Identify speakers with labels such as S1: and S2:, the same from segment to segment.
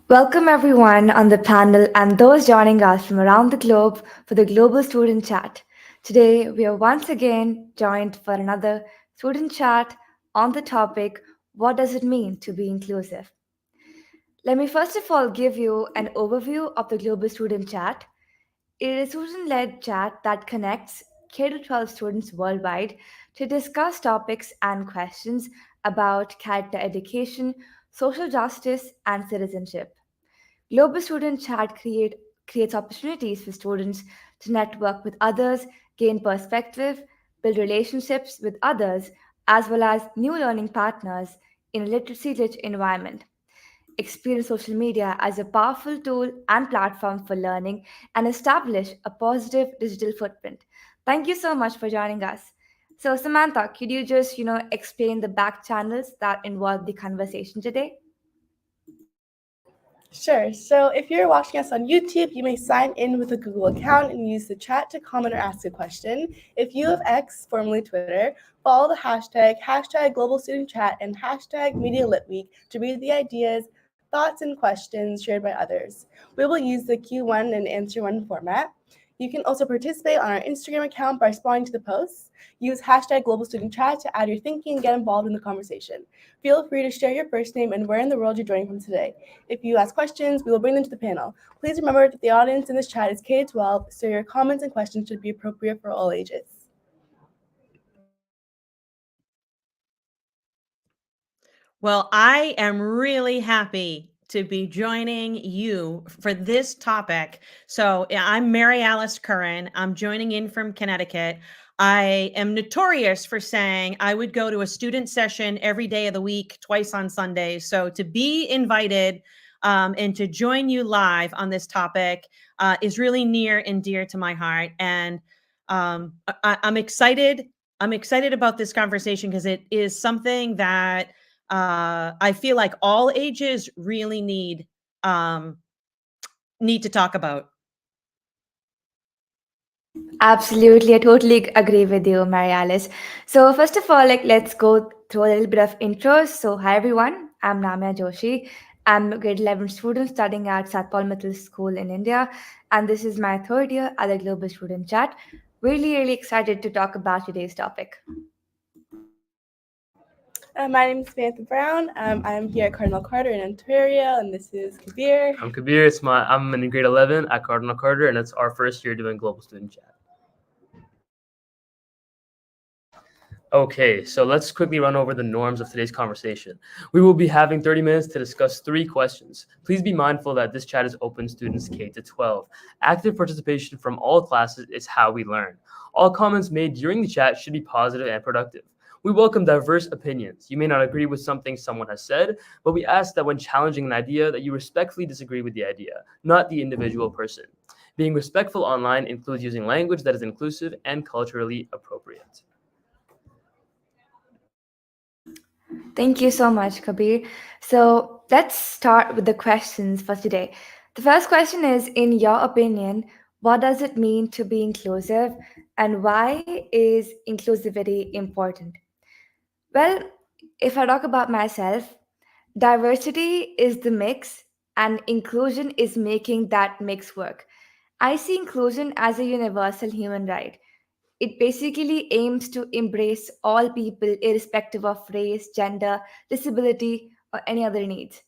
S1: Welcome everyone on the panel and those joining us from around the globe for the Global Student Chat. Today, we are once again joined for another student chat on the topic, what does it mean to be inclusive? Let me first of all give you an overview of the Global Student Chat. It is a student led chat that connects K 12 students worldwide to discuss topics and questions about character education, social justice, and citizenship. Global Student Chat creates opportunities for students to network with others, gain perspective, build relationships with others, as well as new learning partners in a literacy rich environment. Experience social media as a powerful tool and platform for learning and establish a positive digital footprint. Thank you so much for joining us. So Samantha, could you just, explain the back channels that involve the conversation today?
S2: Sure. So if you're watching us on YouTube, you may sign in with a Google account and use the chat to comment or ask a question. If you have X, formerly Twitter, follow the hashtag Global Student Chat, and hashtag Media Lit Week to read the ideas, thoughts, and questions shared by others. We will use the Q1 and Answer 1 format. You can also participate on our Instagram account by responding to the posts. Use hashtag Global Student Chat to add your thinking and get involved in the conversation. Feel free to share your first name and where in the world you're joining from today. If you ask questions, we will bring them to the panel. Please remember that the audience in this chat is K-12, so your comments and questions should be appropriate for all ages.
S3: Well, I am really happy to be joining you for this topic. So I'm Mary Alice Curran. I'm joining in from Connecticut. I am notorious for saying I would go to a student session every day of the week, twice on Sundays. So to be invited and to join you live on this topic is really near and dear to my heart. And I'm excited. I'm excited about this conversation because it is something that I feel like all ages really need to talk about.
S1: Absolutely, I totally agree with you, Mary Alice. So first of all, let's go through a little bit of intros. So hi everyone, I'm Namya Joshi. I'm a grade 11 student studying at Satpal Middle School in India, and this is my third year at the Global Student Chat. Really excited to talk about today's topic.
S2: My name is Samantha Brown. I'm here at Cardinal Carter in Ontario, and this is Kabir.
S4: I'm Kabir. I'm in grade 11 at Cardinal Carter, and it's our first year doing Global Student Chat. Okay, so let's quickly run over the norms of today's conversation. We will be having 30 minutes to discuss 3 questions. Please be mindful that this chat is open students K to 12. Active participation from all classes is how we learn. All comments made during the chat should be positive and productive. We welcome diverse opinions. You may not agree with something someone has said, but we ask that when challenging an idea that you respectfully disagree with the idea, not the individual person. Being respectful online includes using language that is inclusive and culturally appropriate.
S1: Thank you so much, Kabir. So let's start with the questions for today. The first question is, in your opinion, what does it mean to be inclusive and why is inclusivity important? Well, if I talk about myself, diversity is the mix and inclusion is making that mix work. I see inclusion as a universal human right. It basically aims to embrace all people, irrespective of race, gender, disability, or any other needs.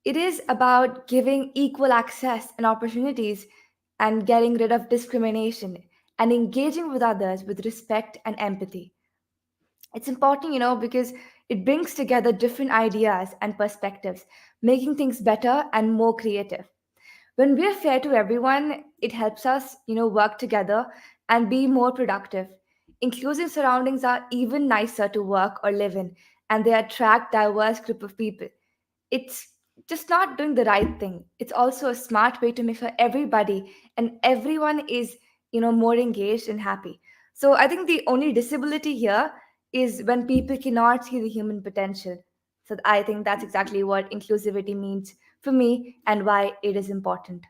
S1: It is about giving equal access and opportunities and getting rid of discrimination and engaging with others with respect and empathy. It's important, because it brings together different ideas and perspectives, making things better and more creative. When we're fair to everyone, it helps us, work together and be more productive. Inclusive surroundings are even nicer to work or live in, and they attract diverse group of people. It's just not doing the right thing. It's also a smart way to make sure everybody and everyone is, more engaged and happy. So I think the only disability here is when people cannot see the human potential. So I think that's exactly what inclusivity means for me and why it is important.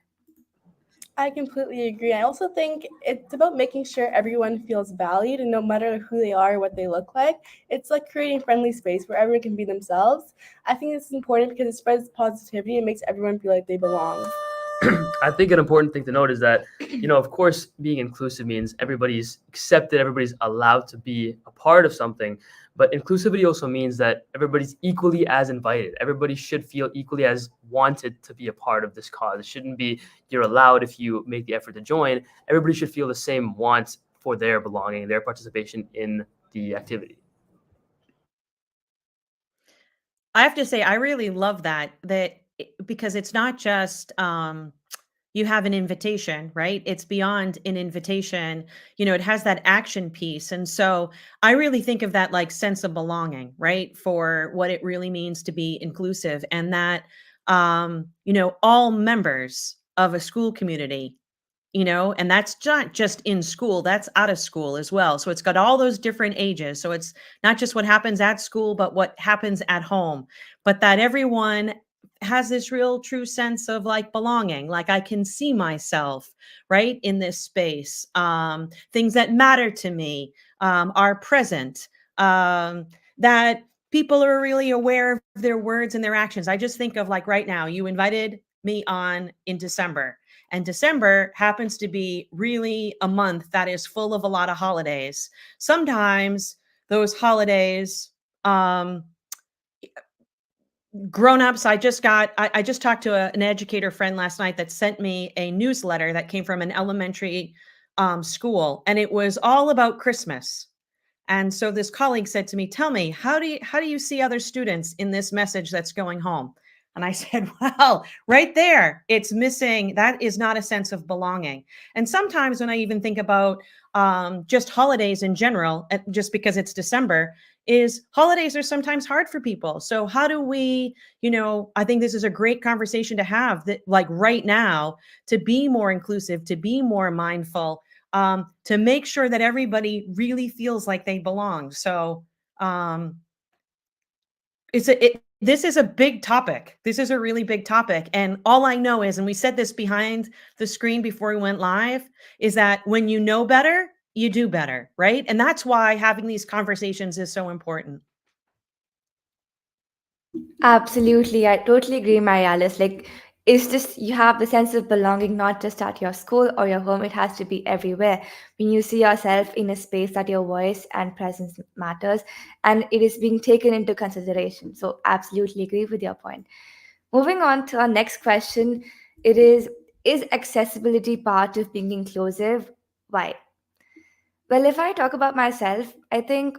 S2: I completely agree. I also think it's about making sure everyone feels valued, and no matter who they are or what they look like, it's like creating a friendly space where everyone can be themselves. I think this is important because it spreads positivity and makes everyone feel like they belong.
S4: I think an important thing to note is that, of course, being inclusive means everybody's accepted, everybody's allowed to be a part of something. But inclusivity also means that everybody's equally as invited. Everybody should feel equally as wanted to be a part of this cause. It shouldn't be you're allowed if you make the effort to join. Everybody should feel the same want for their belonging, their participation in the activity.
S3: I have to say, I really love because it's not just you have an invitation, right? It's beyond an invitation. It has that action piece. And so I really think of that like sense of belonging, right? For what it really means to be inclusive, and that all members of a school community, and that's not just in school, that's out of school as well. So it's got all those different ages. So it's not just what happens at school, but what happens at home, but that everyone has this real true sense of like belonging, like I can see myself right in this space. Things that matter to me are present, that people are really aware of their words and their actions. I just think of like right now, you invited me on in December. And December happens to be really a month that is full of a lot of holidays. Sometimes those holidays, grown-ups, I just talked to an educator friend last night that sent me a newsletter that came from an elementary school, and it was all about Christmas. And so this colleague said to me, "Tell me, how do you see other students in this message that's going home?" And I said, "Well, right there, it's missing. That is not a sense of belonging." And sometimes when I even think about just holidays in general, just because it's December, is holidays are sometimes hard for people. So how do we, I think this is a great conversation to have, that like right now, to be more inclusive, to be more mindful, to make sure that everybody really feels like they belong. So this is a big topic. This is a really big topic. And all I know is, and we said this behind the screen before we went live, is that when you know better, you do better, right? And that's why having these conversations is so important.
S1: Absolutely, I totally agree, Mary Alice. Like, it's just you have the sense of belonging not just at your school or your home, it has to be everywhere. When you see yourself in a space that your voice and presence matters and it is being taken into consideration. So, absolutely agree with your point. Moving on to our next question, it is accessibility part of being inclusive? Why? Well, if I talk about myself, I think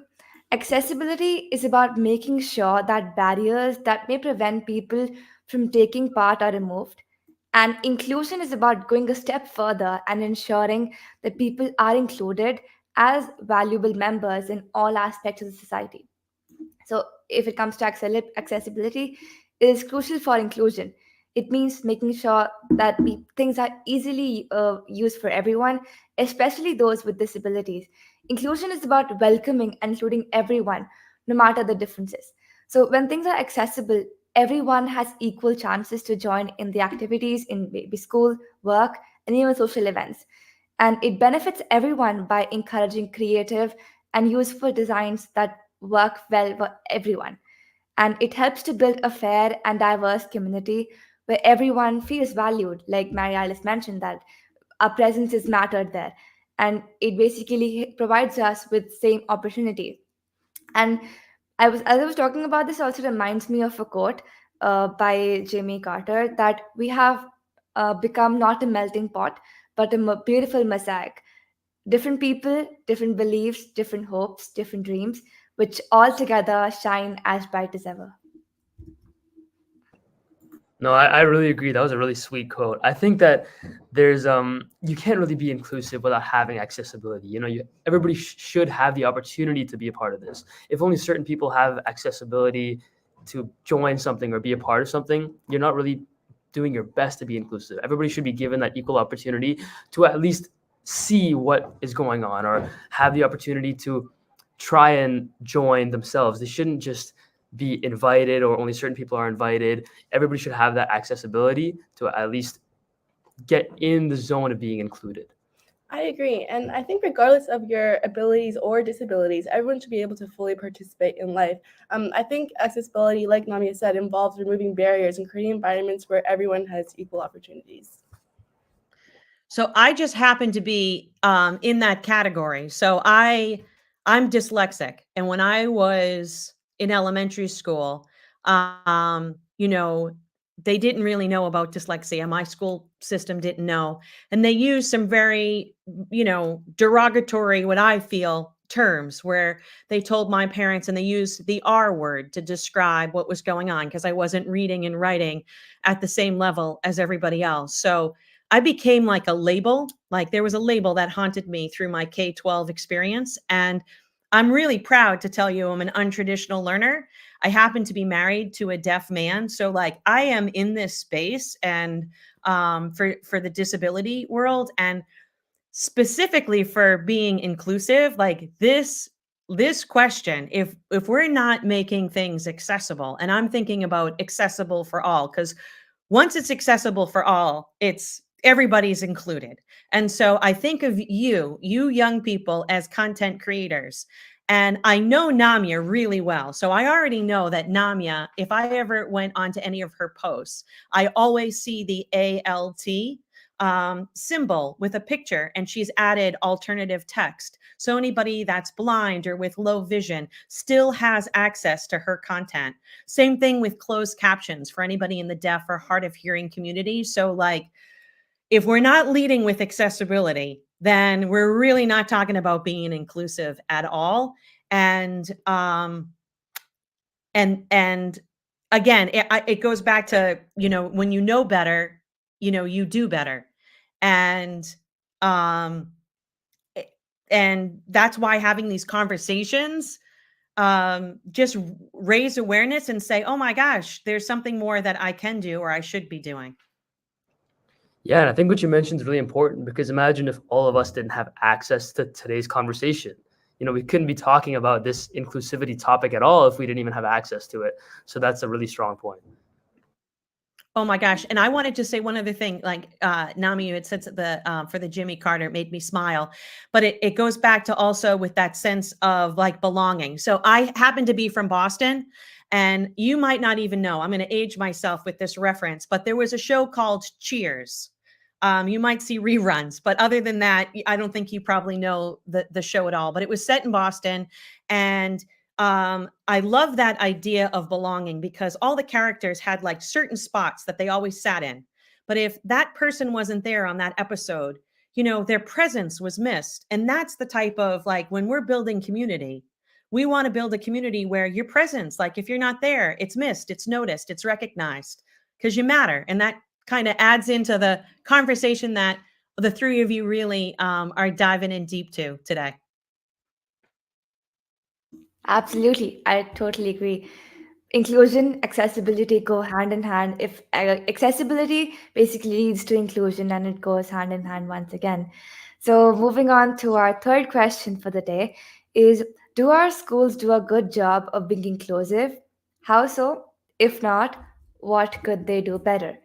S1: accessibility is about making sure that barriers that may prevent people from taking part are removed. And inclusion is about going a step further and ensuring that people are included as valuable members in all aspects of the society. So, if it comes to accessibility, it is crucial for inclusion. It means making sure that things are easily used for everyone, especially those with disabilities. Inclusion is about welcoming and including everyone, no matter the differences. So, when things are accessible, everyone has equal chances to join in the activities in maybe school, work, and even social events. And it benefits everyone by encouraging creative and useful designs that work well for everyone. And it helps to build a fair and diverse community where everyone feels valued, like Mary Alice mentioned, that our presence is mattered there. And it basically provides us with same opportunity. And as I was talking about this, also reminds me of a quote by Jimmy Carter that we have become not a melting pot, but a beautiful mosaic. Different people, different beliefs, different hopes, different dreams, which all together shine as bright as ever.
S4: No, I really agree. That was a really sweet quote. I think that there's you can't really be inclusive without having accessibility. Everybody should have the opportunity to be a part of this. If only certain people have accessibility to join something or be a part of something, you're not really doing your best to be inclusive. Everybody should be given that equal opportunity to at least see what is going on or have the opportunity to try and join themselves. They shouldn't just be invited or only certain people are invited. Everybody should have that accessibility to at least get in the zone of being included.
S2: I agree. And I think regardless of your abilities or disabilities, everyone should be able to fully participate in life. I think accessibility, like Namia said, involves removing barriers and creating environments where everyone has equal opportunities.
S3: So I just happen to be in that category. So I'm dyslexic, and when I was in elementary school, you know, they didn't really know about dyslexia. My school system didn't know, and they used some very, derogatory, what I feel, terms where they told my parents, and they used the R word to describe what was going on because I wasn't reading and writing at the same level as everybody else. So I became like a label. Like there was a label that haunted me through my K-12 experience. And I'm really proud to tell you I'm an untraditional learner. I happen to be married to a deaf man. So like I am in this space and for the disability world, and specifically for being inclusive, like this question, if we're not making things accessible, and I'm thinking about accessible for all, because once it's accessible for all, it's everybody's included. And so I think of you young people, as content creators. And I know Namia really well. So I already know that Namia, if I ever went onto any of her posts, I always see the ALT symbol with a picture, and she's added alternative text. So anybody that's blind or with low vision still has access to her content. Same thing with closed captions for anybody in the deaf or hard of hearing community. So like, if we're not leading with accessibility, then we're really not talking about being inclusive at all. And and again, it goes back to, when you know better, you do better. And um and that's why having these conversations just raise awareness and say, oh my gosh, there's something more that I can do or I should be doing.
S4: Yeah, and I think what you mentioned is really important, because imagine if all of us didn't have access to today's conversation. We couldn't be talking about this inclusivity topic at all if we didn't even have access to it. So that's a really strong point.
S3: Oh my gosh. And I wanted to say one other thing, like Nami, you had said for the Jimmy Carter, it made me smile, but it goes back to also with that sense of like belonging. So I happen to be from Boston, and you might not even know, I'm going to age myself with this reference, but there was a show called Cheers. You might see reruns, but other than that, I don't think you probably know the show at all, but it was set in Boston. And I love that idea of belonging, because all the characters had like certain spots that they always sat in. But if that person wasn't there on that episode, their presence was missed. And that's the type of, like, when we're building community, we want to build a community where your presence, like if you're not there, it's missed, it's noticed, it's recognized, because you matter. And that kind of adds into the conversation that the three of you really are diving in deep to today.
S1: Absolutely, I totally agree. Inclusion, accessibility go hand in hand. If accessibility basically leads to inclusion, and it goes hand in hand once again. So, moving on to our third question for the day is, do our schools do a good job of being inclusive? How so? If not, what could they do better?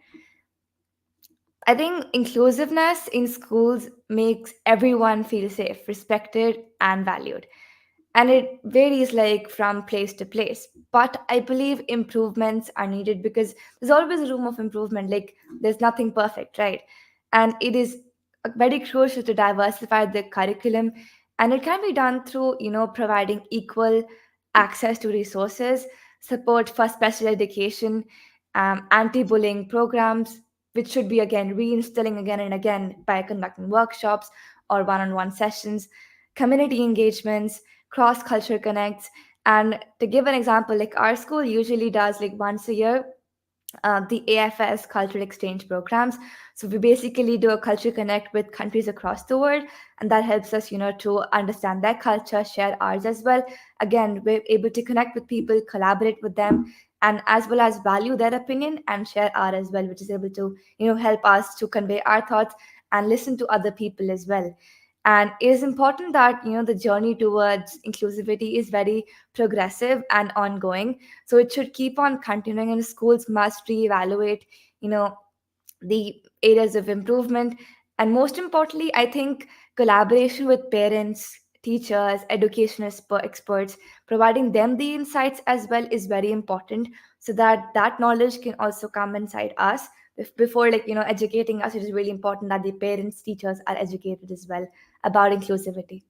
S1: I think inclusiveness in schools makes everyone feel safe, respected, and valued. And it varies like from place to place. But I believe improvements are needed, because there's always room of improvement. Like there's nothing perfect, right? And it is very crucial to diversify the curriculum, and it can be done through providing equal access to resources, support for special education, anti-bullying programs, which should be again reinstilling again and again by conducting workshops or one-on-one sessions, community engagements, cross-culture connects. And to give an example, like our school usually does like once a year the AFS cultural exchange programs. So we basically do a culture connect with countries across the world, and that helps us, to understand their culture, share ours as well. Again, we're able to connect with people, collaborate with them, and as well as value their opinion and share ours as well, which is able to, help us to convey our thoughts and listen to other people as well. And it is important that the journey towards inclusivity is very progressive and ongoing, so it should keep on continuing, and schools must reevaluate, you know, the areas of improvement, and most importantly, I think collaboration with parents, teachers, educational experts, providing them the insights as well is very important, so that that knowledge can also come inside us. Before, like, educating us, it is really important that the parents, teachers are educated as well about inclusivity.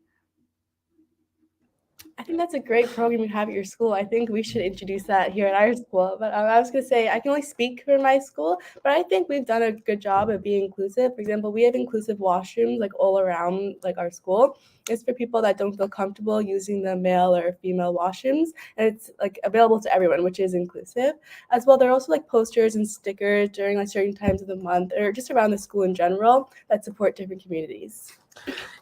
S2: I think that's a great program you have at your school. I think we should introduce that here at our school. But I was going to say, I can only speak for my school, but I think we've done a good job of being inclusive. For example, we have inclusive washrooms like all around like our school. It's for people that don't feel comfortable using the male or female washrooms, and it's like available to everyone, which is inclusive. As well, there are also like posters and stickers during like certain times of the month or just around the school in general that support different communities.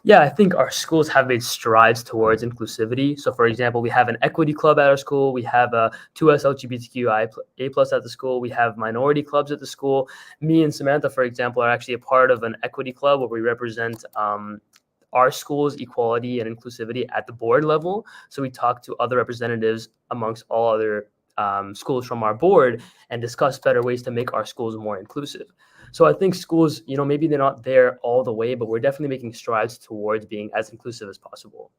S4: Yeah, I think our schools have made strides towards inclusivity. So, for example, we have an equity club at our school. We have a 2S LGBTQIA plus at the school. We have minority clubs at the school. Me and Samantha, for example, are actually a part of an equity club where we represent our school's equality and inclusivity at the board level. So we talk to other representatives amongst all other schools from our board and discuss better ways to make our schools more inclusive. So I think schools, maybe they're not there all the way, but we're definitely making strides towards being as inclusive as possible.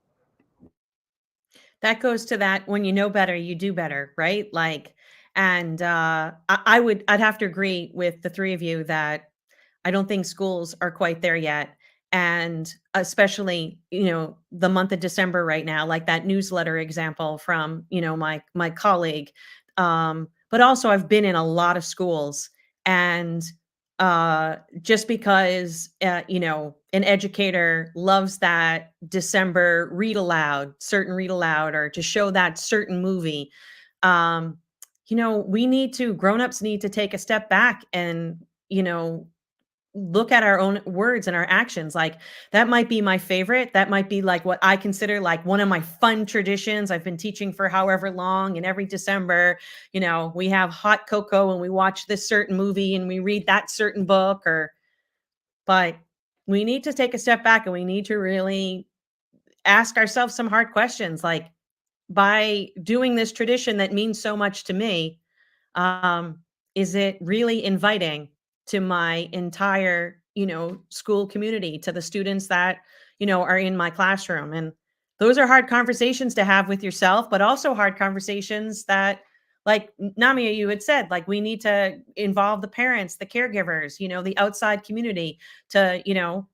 S3: That goes to that when you know better, you do better, right? Like, and I'd have to agree with the three of you that I don't think schools are quite there yet. And especially, the month of December right now, like that newsletter example from, my colleague. But also I've been in a lot of schools, and just because an educator loves that December read aloud, or to show that certain movie, um, grown-ups need to take a step back and look at our own words and our actions. Like, that might be my favorite. That might be like what I consider like one of my fun traditions. I've been teaching for however long, and every December, we have hot cocoa and we watch this certain movie and we read that certain book. But we need to take a step back and we need to really ask ourselves some hard questions. Like, by doing this tradition that means so much to me, um, is it really inviting to my entire, school community, to the students that, are in my classroom? And those are hard conversations to have with yourself, but also hard conversations that, like Namia, you had said, like, we need to involve the parents, the caregivers, the outside community to,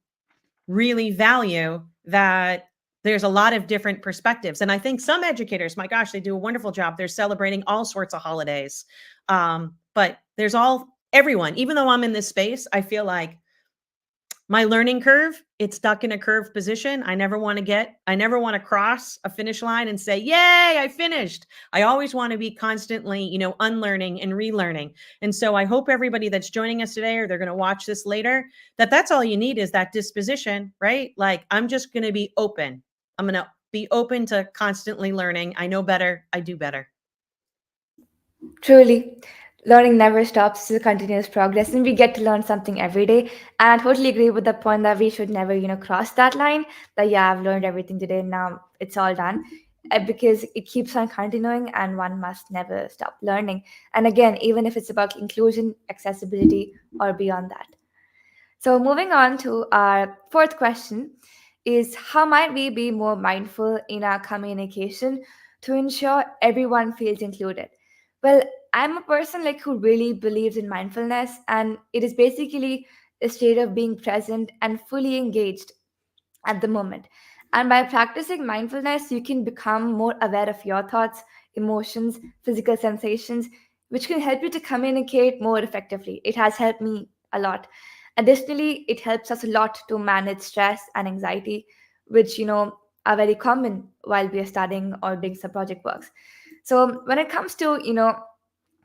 S3: really value that there's a lot of different perspectives. And I think some educators, my gosh, they do a wonderful job. They're celebrating all sorts of holidays. But there's everyone, even though I'm in this space, I feel like my learning curve, it's stuck in a curved position. I never want to cross a finish line and say, yay, I finished. I always want to be constantly, unlearning and relearning. And so I hope everybody that's joining us today, or they're going to watch this later, that's all you need, is that disposition, right? Like, I'm just going to be open. I'm going to be open to constantly learning. I know better. I do better.
S1: Truly, learning never stops. It's a continuous progress, and we get to learn something every day. And I totally agree with the point that we should never, cross that line. That, yeah, I've learned everything today. Now it's all done, because it keeps on continuing, and one must never stop learning. And again, even if it's about inclusion, accessibility, or beyond that. So moving on to our fourth question is, how might we be more mindful in our communication to ensure everyone feels included? Well, I'm a person like who really believes in mindfulness, and it is basically a state of being present and fully engaged at the moment. And by practicing mindfulness, you can become more aware of your thoughts, emotions, physical sensations, which can help you to communicate more effectively. It has helped me a lot. Additionally, it helps us a lot to manage stress and anxiety, which, are very common while we are studying or doing some project works. So when it comes to,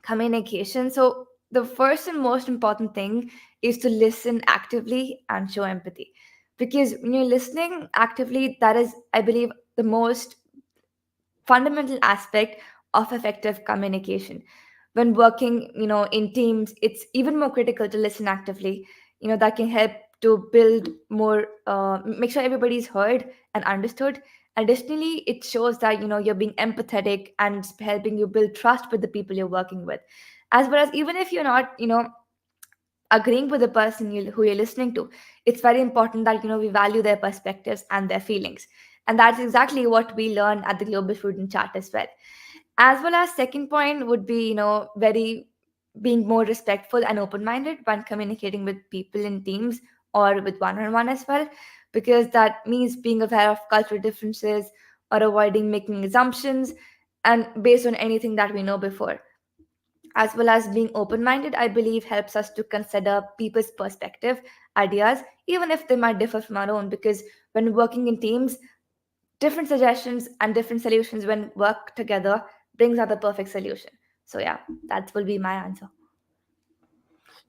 S1: communication, so the first and most important thing is to listen actively and show empathy. Because when you're listening actively, that is, I believe, the most fundamental aspect of effective communication. When working, in teams, it's even more critical to listen actively. That can help to build more, make sure everybody's heard and understood. Additionally, it shows that you're being empathetic, and it's helping you build trust with the people you're working with, as well as, even if you're not agreeing with the person who you're listening to. It's very important that we value their perspectives and their feelings, and that's exactly what we learn at the Global Student Chat as well. As well as second point would be very being more respectful and open-minded when communicating with people in teams or with one-on-one as well, because that means being aware of cultural differences or avoiding making assumptions and based on anything that we know before. As well as being open-minded, I believe helps us to consider people's perspective, ideas, even if they might differ from our own, because when working in teams, different suggestions and different solutions when work together brings out the perfect solution. So yeah, that will be my answer.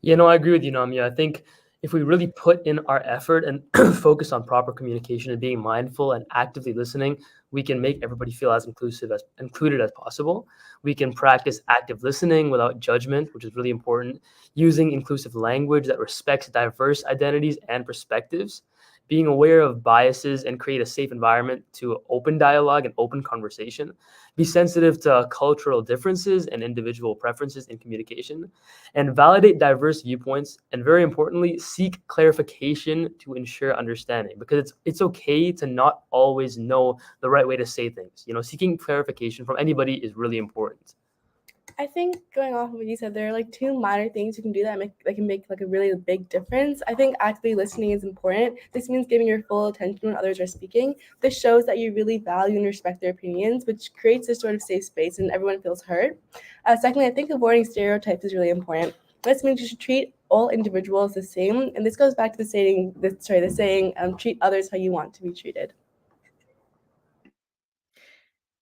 S4: I agree with you, Namia. I think if we really put in our effort and focus on proper communication and being mindful and actively listening, we can make everybody feel as included as possible. We can practice active listening without judgment, which is really important, using inclusive language that respects diverse identities and perspectives, being aware of biases and create a safe environment to open dialogue and open conversation, be sensitive to cultural differences and individual preferences in communication, and validate diverse viewpoints, and very importantly, seek clarification to ensure understanding, because it's okay to not always know the right way to say things. Seeking clarification from anybody is really important.
S2: I think going off of what you said, there are like two minor things you can do that can make like a really big difference. I think actively listening is important. This means giving your full attention when others are speaking. This shows that you really value and respect their opinions, which creates this sort of safe space and everyone feels heard. Secondly, I think avoiding stereotypes is really important. This means you should treat all individuals the same, and this goes back to the saying, treat others how you want to be treated.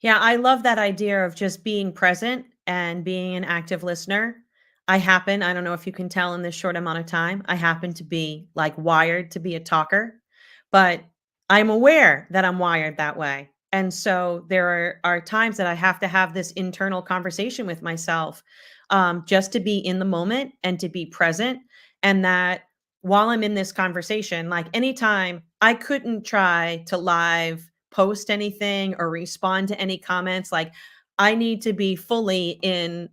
S3: Yeah, I love that idea of just being present and being an active listener. I don't know if you can tell in this short amount of time, I happen to be like wired to be a talker, but I'm aware that I'm wired that way. And so there are times that I have to have this internal conversation with myself, just to be in the moment and to be present. And that while I'm in this conversation, like anytime I couldn't try to live post anything or respond to any comments, like I need to be fully in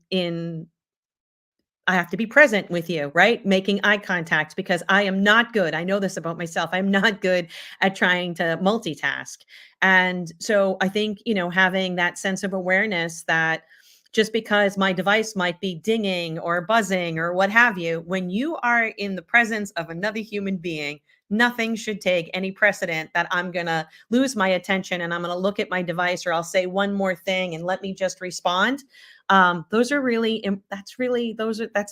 S3: I have to be present with you, right? Making eye contact, because I am not good. I know this about myself. I'm not good at trying to multitask. And so I think, having that sense of awareness that just because my device might be dinging or buzzing or what have you, when you are in the presence of another human being, nothing should take any precedent that I'm going to lose my attention and I'm going to look at my device, or I'll say one more thing and let me just respond. That's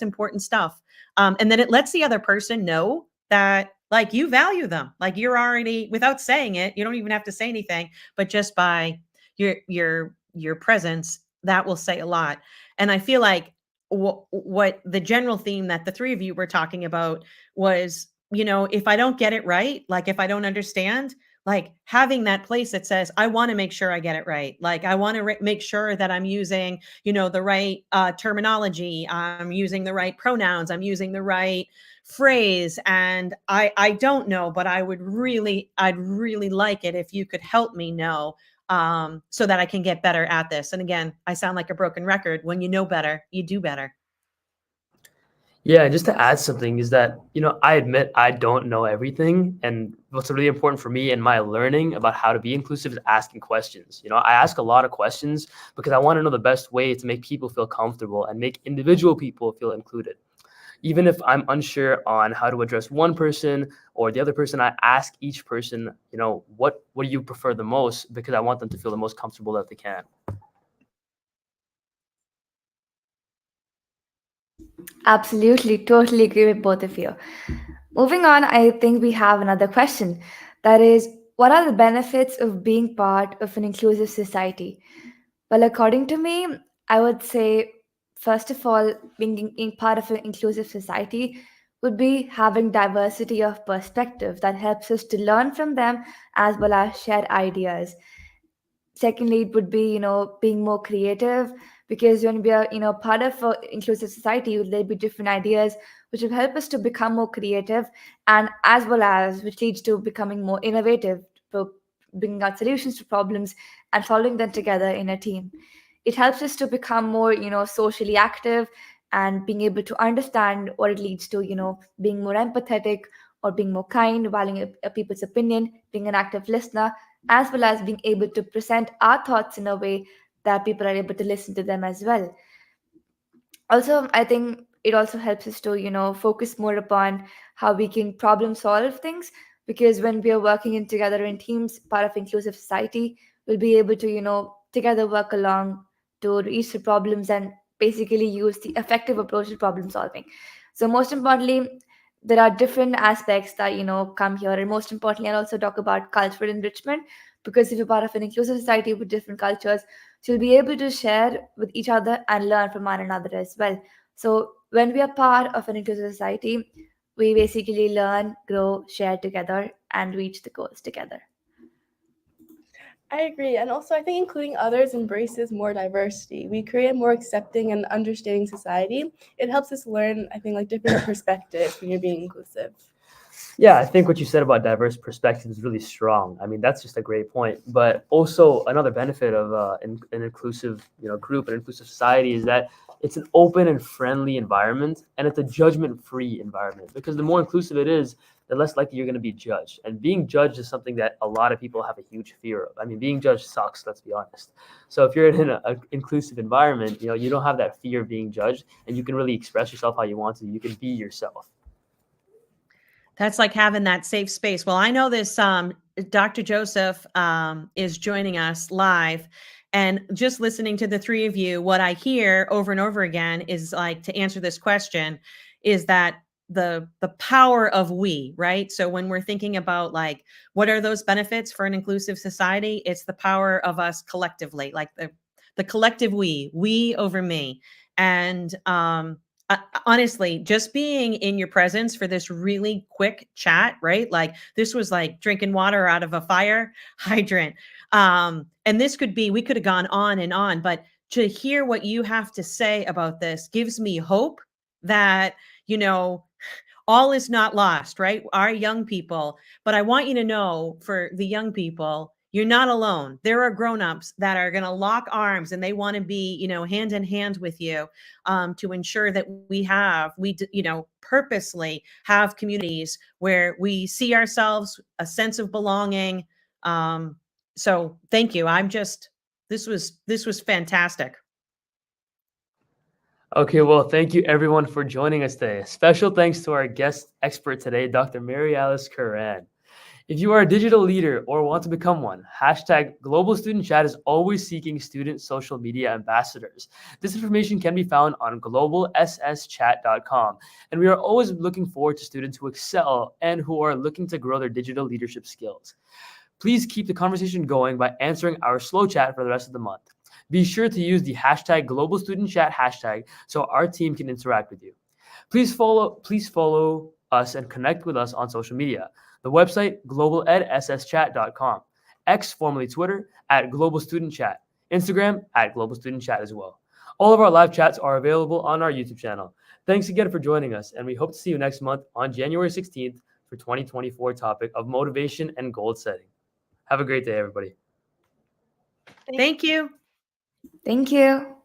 S3: important stuff. And then it lets the other person know that like you value them, like you're already, without saying it, you don't even have to say anything, but just by your presence, that will say a lot. And I feel like what the general theme that the three of you were talking about was, if I don't get it right, like if I don't understand, like having that place that says, I want to make sure I get it right. Like I want to make sure that I'm using, the right terminology. I'm using the right pronouns. I'm using the right phrase. And I don't know, but I'd really like it if you could help me know, so that I can get better at this. And again, I sound like a broken record. When you know better, you do better.
S4: Yeah, just to add something is that, I admit I don't know everything. And what's really important for me in my learning about how to be inclusive is asking questions. I ask a lot of questions because I want to know the best way to make people feel comfortable and make individual people feel included. Even if I'm unsure on how to address one person or the other person, I ask each person, what do you prefer the most? Because I want them to feel the most comfortable that they can.
S1: Absolutely, totally agree with both of you. Moving on, I think we have another question. That is, what are the benefits of being part of an inclusive society? Well, according to me, I would say, first of all, being part of an inclusive society would be having diversity of perspective that helps us to learn from them as well as share ideas. Secondly, it would be being more creative, because when we are part of an inclusive society, there'll be different ideas which will help us to become more creative, and as well as which leads to becoming more innovative, for bringing out solutions to problems and solving them together in a team. It helps us to become more socially active and being able to understand what it leads to, being more empathetic or being more kind, valuing a people's opinion, being an active listener, as well as being able to present our thoughts in a way that people are able to listen to them as well. Also, I think it also helps us to focus more upon how we can problem solve things, because when we are working in together in teams, part of inclusive society, we'll be able to together work along to reach the problems and basically use the effective approach to problem solving. So most importantly, there are different aspects that come here, and most importantly, I'll also talk about cultural enrichment, because if you're part of an inclusive society with different cultures, so you'll be able to share with each other and learn from one another as well. So when we are part of an inclusive society, we basically learn, grow, share together, and reach the goals together.
S2: I agree. And also, I think including others embraces more diversity. We create a more accepting and understanding society. It helps us learn, I think, like different perspectives when you're being inclusive.
S4: Yeah, I think what you said about diverse perspectives is really strong. I mean, that's just a great point. But also another benefit of an inclusive, group, an inclusive society is that it's an open and friendly environment, and it's a judgment-free environment. Because the more inclusive it is, the less likely you're going to be judged. And being judged is something that a lot of people have a huge fear of. I mean, being judged sucks, let's be honest. So if you're in an inclusive environment, you don't have that fear of being judged, and you can really express yourself how you want to. You can be yourself.
S3: That's like having that safe space. Well, I know this Dr. Joseph is joining us live, and just listening to the three of you, what I hear over and over again is, like, to answer this question, is that the power of we, right? So when we're thinking about, like, what are those benefits for an inclusive society, it's the power of us collectively, like the collective we over me. And honestly, just being in your presence for this really quick chat, right? Like, this was like drinking water out of a fire hydrant. And we could have gone on and on, but to hear what you have to say about this gives me hope that, all is not lost, right? Our young people. But I want you to know, for the young people, you're not alone. There are grown-ups that are going to lock arms, and they want to be, hand in hand with you, to ensure that we purposely have communities where we see ourselves, a sense of belonging. So thank you. This was fantastic.
S4: Okay, well, thank you everyone for joining us today. Special thanks to our guest expert today, Dr. Mary Alice Curran. If you are a digital leader or want to become one, hashtag Global Student Chat is always seeking student social media ambassadors. This information can be found on globalsschat.com, and we are always looking forward to students who excel and who are looking to grow their digital leadership skills. Please keep the conversation going by answering our slow chat for the rest of the month. Be sure to use the hashtag Global Student Chat hashtag so our team can interact with you. Please follow us and connect with us on social media. The website, globaledSSchat.com, X, formerly Twitter, @GlobalStudentChat, Instagram, @GlobalStudentChat as well. All of our live chats are available on our YouTube channel. Thanks again for joining us, and we hope to see you next month on January 16th for 2024 topic of motivation and goal setting. Have a great day, everybody.
S3: Thank you.
S1: Thank you.